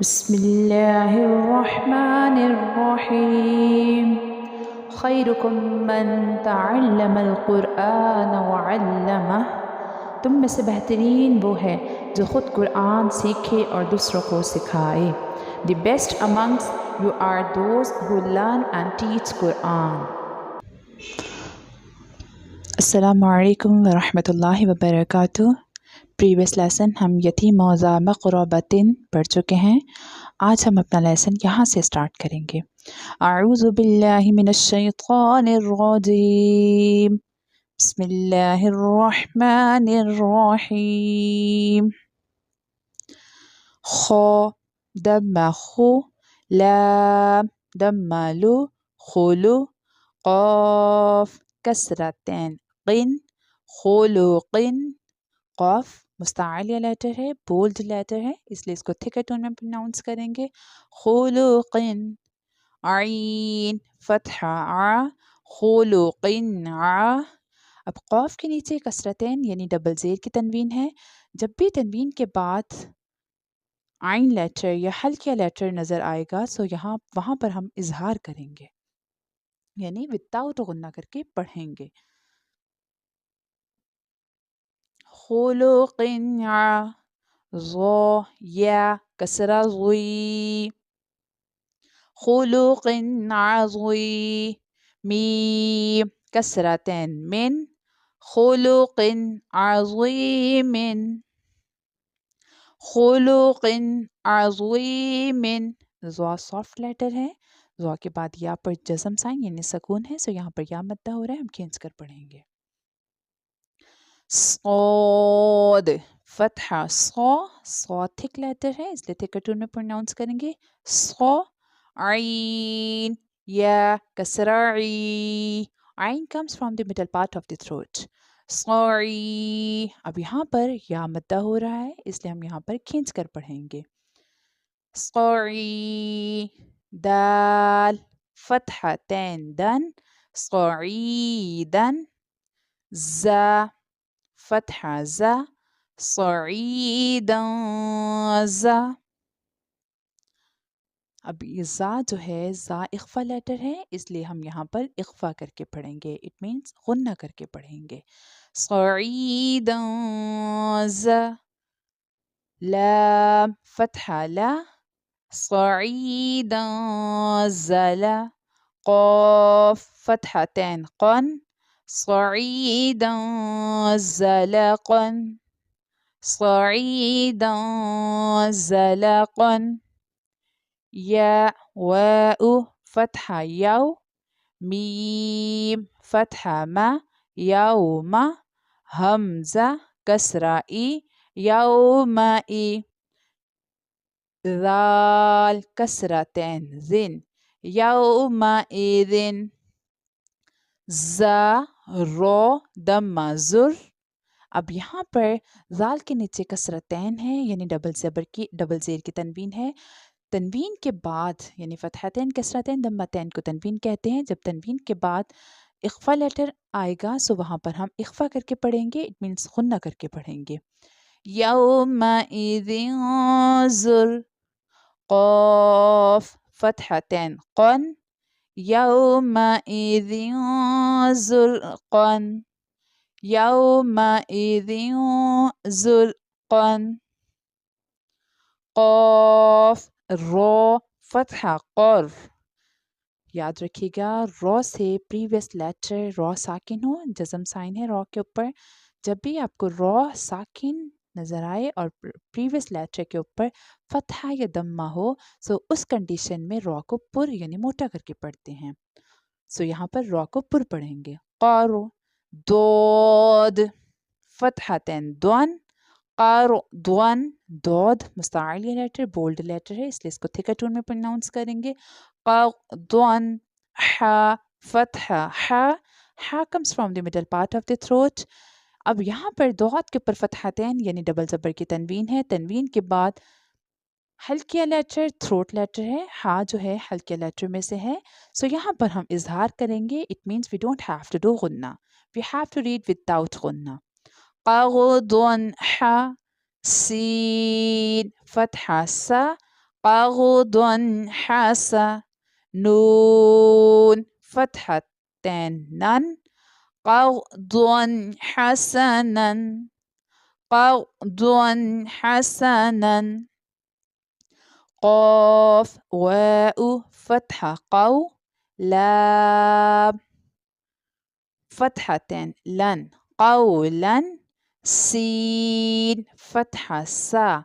بسم الله الرحمن الرحیم خیرکم من تعلم القرآن وعلمہ، تم میں سے بہترین وہ ہے جو خود قرآن سیکھے اور دوسروں کو سکھائے. The best amongst you are those who learn and teach Quran. السلام علیکم ورحمۃ اللہ وبرکاتہ. پریویس لیسن ہم یتیم و ذا مقربۃ پڑھ چکے ہیں. آج ہم اپنا لیسن یہاں سے سٹارٹ کریں گے. اعوذ باللہ من الشیطان الرجیم، بسم اللہ الرحمن الرحیم. خو دم خو، لام دم لو خلو، قاف کسرتین قن خلوقن. قاف مستعلیہ لیٹر ہے، بولڈ لیٹر ہے، اس لیے اس کو تھکر ٹون میں پروناؤنس کریں گے. خلوقن. عین فتحہ ع، خلوقن ع. اب قاف کے نیچے کسرتین یعنی ڈبل زیر کی تنوین ہے. جب بھی تنوین کے بعد عین لیٹر یا حلقیہ لیٹر نظر آئے گا سو وہاں پر ہم اظہار کریں گے، یعنی وداؤٹ غنہ کر کے پڑھیں گے. خلق ع، ظا یا کسرہ ضی، خلق عظی. میم کسرتین من، خلق عظیم، خلق عظیم. ظا سافٹ لیٹر ہے، ظا کے بعد یا پر جزم سائن یعنی سکون ہے، سو یہاں پر یا مدہ ہو رہا ہے، ہم کھینچ کر پڑھیں گے. صاد فتحہ صا، صا تھک لیٹر ہے اس لیے تھکر ٹون میں پروناؤنس کریں گے. صا. عین یا کسرہ عی، عین comes from the middle part of the throat. صاعی. اب یہاں پر یا مدہ ہو رہا ہے اس لیے ہم یہاں پر کھینچ کر پڑھیں گے. صاعی. دال فتحتین دن، صعیدن. زا فتحہ زا، صعیدا زا. اب یہ زا جو ہے زا اخفا لیٹر ہے اس لیے ہم یہاں پر اخفا کر کے پڑھیں گے، اٹ مینس غنہ کر کے پڑھیں گے. صعیدا زا. لام فتحہ لا، صعیدا زلا. قاف فتحتین قن، صعیدا زلقا، صعیدا زلقا. یا واؤ فتحہ یو، میم فتحہ ما، یوم. حمزہ کسرہ ای، یومئی. ذال کسرتین ذن، یومئذ. زا رو دمہ زر. اب یہاں پر ذال کے نیچے کسرتین ہے یعنی ڈبل زیر کی تنوین ہے. تنوین کے بعد یعنی فتحتین کسرتین دمتین کو تنوین کہتے ہیں. جب تنوین کے بعد اخفا لیٹر آئے گا سو وہاں پر ہم اخفا کر کے پڑھیں گے، اٹ مینس غنہ کر کے پڑھیں گے. یومئذ زر. قاف فتحتین قن، یومئذ زرقا، یومئذ زرقا. قاف رو فتحہ قر. یاد رکھیے گا رو سے پریویس لیٹر رو ساکن ہو، جزم سائن ہے رو کے اوپر. جب بھی آپ کو رو ساکن نظر آئے اور پریویس لیٹر کے اوپر فتحہ یا دمہ ہو سو اس کنڈیشن میں رو کو پر یعنی موٹا کر کے پڑھتے ہیں. سو یہاں پر رو کو پر پڑھیں گے. قارو. دود فتحتین دون، قارو دون. دود مستعلیہ لیٹر بولڈ لیٹر ہے اس لیے اس کو تھکر ٹون میں پروناؤنس کریں گے. دون. حا فتحہ حا، حا comes from the middle part of the throat. اب یہاں پر دعات کے اوپر فتحتین یعنی ڈبل زبر کی تنوین ہے. تنوین کے بعد حلقیہ لیٹر تھروٹ لیٹر ہے، ہا جو ہے حلقیہ لیٹر میں سے ہے. سو یہاں پر ہم اظہار کریں گے، it means we don't have to do غنہ، we have to read without غنہ. قغض حا. سین فتحہ سا، قغض حسن نون فتحتين نن قغض حسنا قغض حسنا قاف واو فتحة قو لام فتحتين لن قولا سين فتحة سا.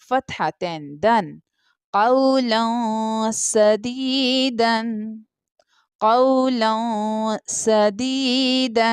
فتحتين دن قولا سديدا قولا سديدا.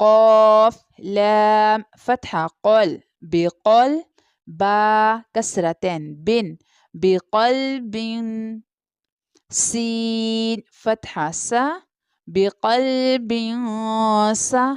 قاف لام فتحة قل بقل با كسرتين بن بقلب سين فتحة سا بقلب سا.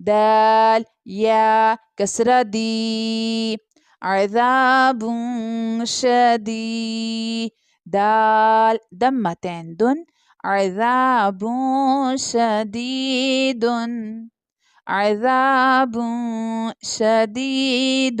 دال يا كسرة دي عذاب شديد دال ضمتين دن عذاب شديد عذاب شديد.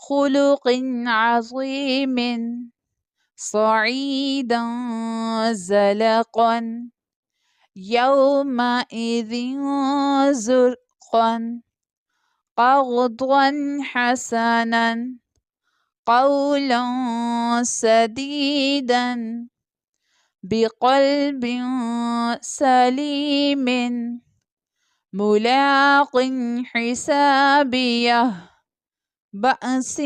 خلق عظيم صعيدا زلقا يومئذ زرقا قضوا حسنا قولا سديدا بقلب سليم ملاق حسابيه بأس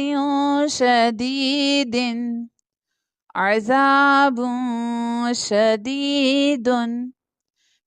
شديد عذاب شديد.